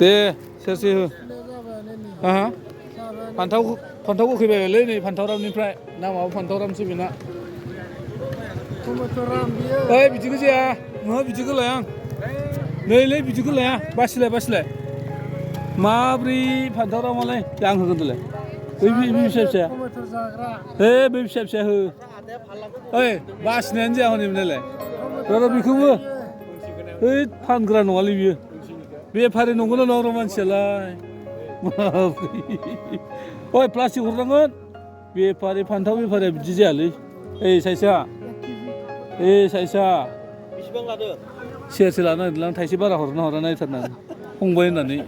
दे सेरसे हो हा फान्थाव गोखैबायलै नै फान्थाव रामनिफ्राय नामाबो फान्थाव रामसो बेना ओइ बिदिखौ जाया नोङो बिदिखौ लाया आं नैलै बिदिखौ लाया बासिलाय माब्रै फान्थाव रामालाय आं होगोन दालाय बै फिसा फिसाया हे बै फिसा फिसा हो ओइ बासिनायानो जाया हनै बेनालाय र' बेखौबो ओइ फानग्रा नङालै बियो बेफारि नंगौना नङा र' मानसियालाय ओइ प्लास्टिक हरनांगोन बेफारि फान्थाव बेफारिया बिदि जायालै ओइ साइसा बेसेबां लादो सेरसे लानो नागिरदों थाइसे बारा हरना नायथारनांगोन फंबाय होननानै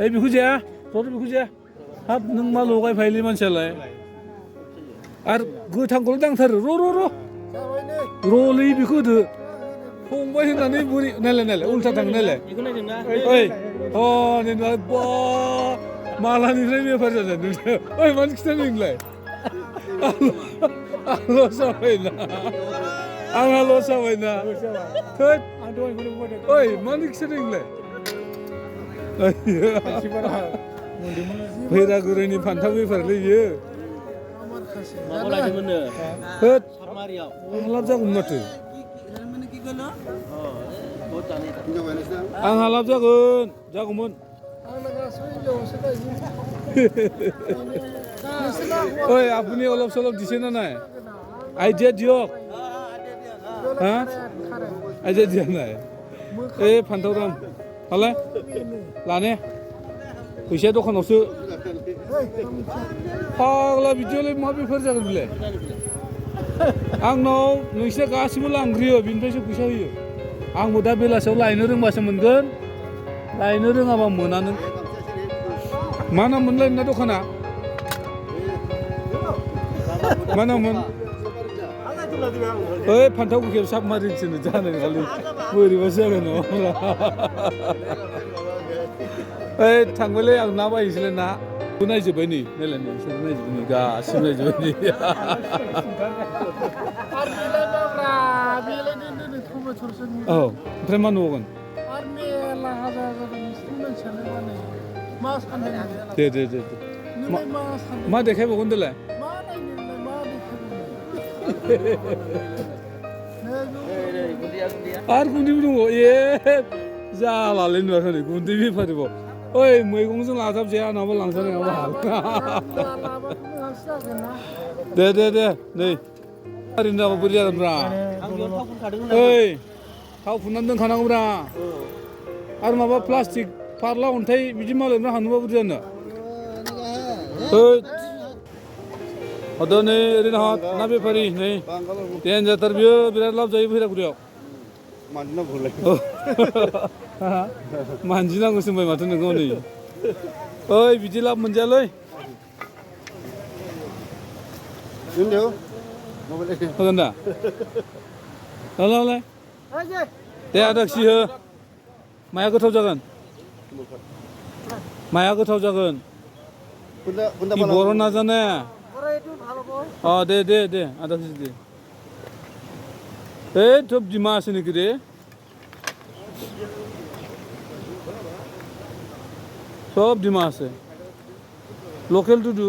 ओइ बेखौ जाया बेखौ जाया हाब नों मा लगायफायोलै मानसियालाय आरो गोथांखौल' दांथारो र'लै बेखौ होदो फंबाय होननानै बोरै नायलाय उल्था थाङो नायलाय ओइ बा मालानिफ्राय बेफार जादों नोंसोर ओइ मानो खिथानो नोंलाय आं लस जाबायना थोद ओइ मानो खिथानो नोंलाय भैरागुरिनि फान्थाव बेफारलै बियो होद लाब जागौमोन माथो आंहा लाब जागौमोन ओइ আপুনি অলপ চলপ দিছে না নাই আইডিয়া দিয়ক হা আইডিয়া দিয়া নাই এই फान्थाव राम हालाय लाने फैसाया दखानावसो फाग्ला बिदियावलाय मा बेफार जागोन बेलाय आंनाव नोंसिना गासिबो लांग्रोयो बिनिफ्रायसो फैसा होयो आंबो दा बेलासियाव लायनो रोंबासो मोनगोन लायनो रोङाबा मोना नों मा नाम मोनलाय नोंना दखाना मा नाममोन ओइ फान्थाव गोखैयाव साबमारिनसो जानाय नङालै बोरैबासो जागोन नङाब्ला ओइ थांबायलै आं ना बायनोसैलाय ना नायजोब्बाय नै नायलाय नोंसोर नायजोब्बाय नै गासिबो नायजोब्बाय नै औ ओमफ्राय मा नुगोन दे मा देखायबावगोन देलाय आरो गुन्दैबो दङ जालालै नुवाखै नै गुन्दै बेफारिबाव ओइ मैगंजों लाजाबजाया नङाबा लांजानाय नङा दे नै ओरैनो जाबा बोरै जागोनब्रा ओइ थाव फुननानै दोनखानांगौब्रा आरो माबा प्लास्टिक फारला अन्थाइ बिदि मालायनो हानोबा बोरै जानो हरदो नै ओरैनो हर ना बेफारि नै देनजारथार बियो बिराद लाब जायो भैरागुरियाव मानजिनांगौसो होनबाय माथो नोंखौ नै ओइ बिदि लाब मोनजायालै होगोन दा लालाय दे आदा खि हो माया गोथाव जागोन কি বড় না জানে দে আধা কেজি দে এই সব ডিমা আছে নাকি রে সব ডিমা আছে লোকেলটো দু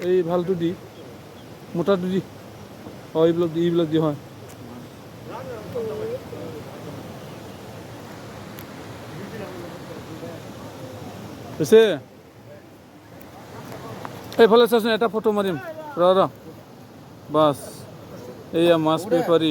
এই ভালটো দি মোটাটো দি এইবিলাক দি হয় এসে এইফালে চাচোন এটা ফটো মাৰিম ৰ বাছ এয়া মাছ বেপাৰী